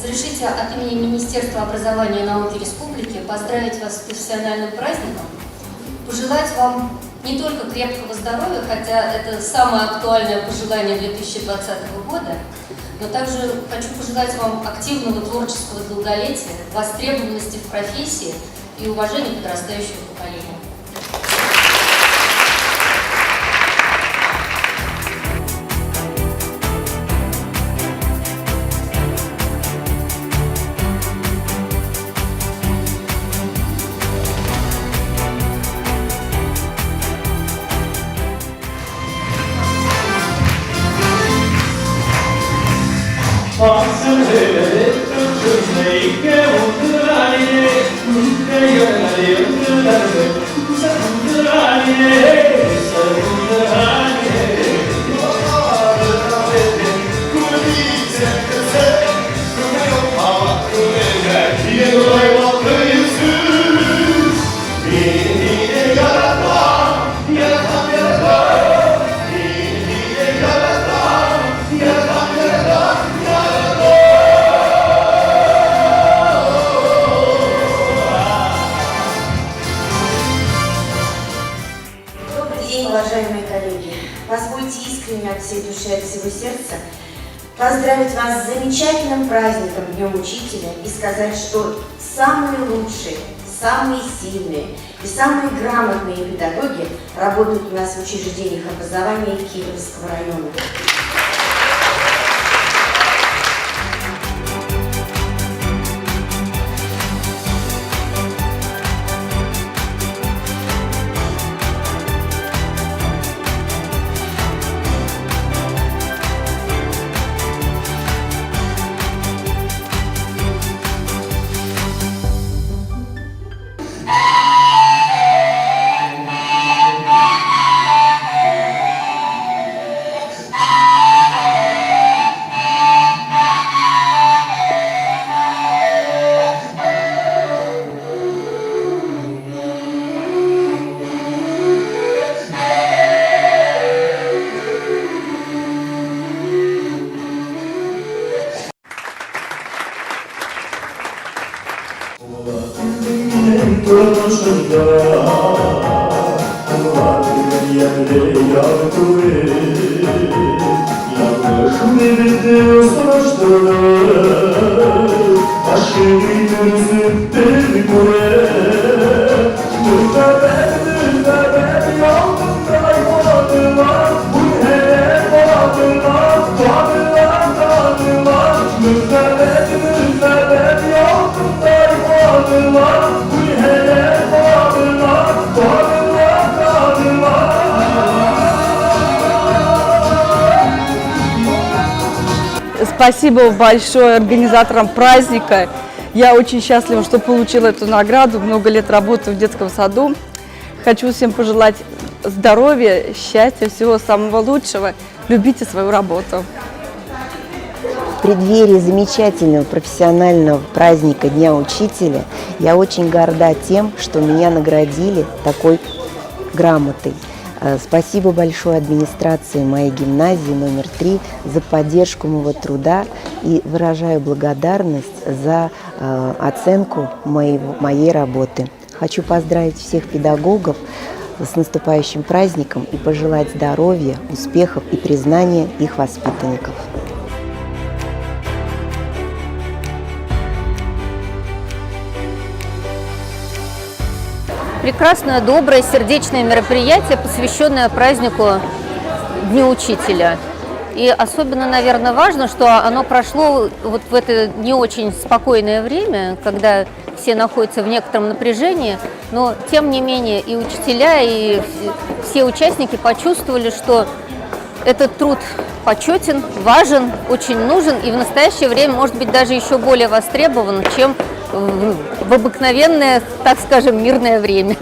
Разрешите от имени Министерства образования и науки Республики поздравить вас с профессиональным праздником, пожелать вам не только крепкого здоровья, хотя это самое актуальное пожелание 2020 года, но также хочу пожелать вам активного творческого долголетия, востребованности в профессии и уважения подрастающего поколения. Уважаемые коллеги, позвольте искренне от всей души, от всего сердца поздравить вас с замечательным праздником Днем Учителя и сказать, что самые лучшие, самые сильные и самые грамотные педагоги работают у нас в учреждениях образования Кировского района. Спасибо большое организаторам праздника. Я очень счастлива, что получила эту награду. Много лет работаю в детском саду. Хочу всем пожелать здоровья, счастья, всего самого лучшего. Любите свою работу. В преддверии замечательного профессионального праздника Дня Учителя я очень горда тем, что меня наградили такой грамотой. Спасибо большое администрации моей гимназии номер 3 за поддержку моего труда и выражаю благодарность за оценку моей работы. Хочу поздравить всех педагогов с наступающим праздником и пожелать здоровья, успехов и признания их воспитанников. Прекрасное, доброе, сердечное мероприятие, посвященное празднику Дню Учителя. И особенно, наверное, важно, что оно прошло вот в это не очень спокойное время, когда все находятся в некотором напряжении, но тем не менее и учителя, и все участники почувствовали, что этот труд почетен, важен, очень нужен и в настоящее время может быть даже еще более востребован, чем в обыкновенное, так скажем, мирное время.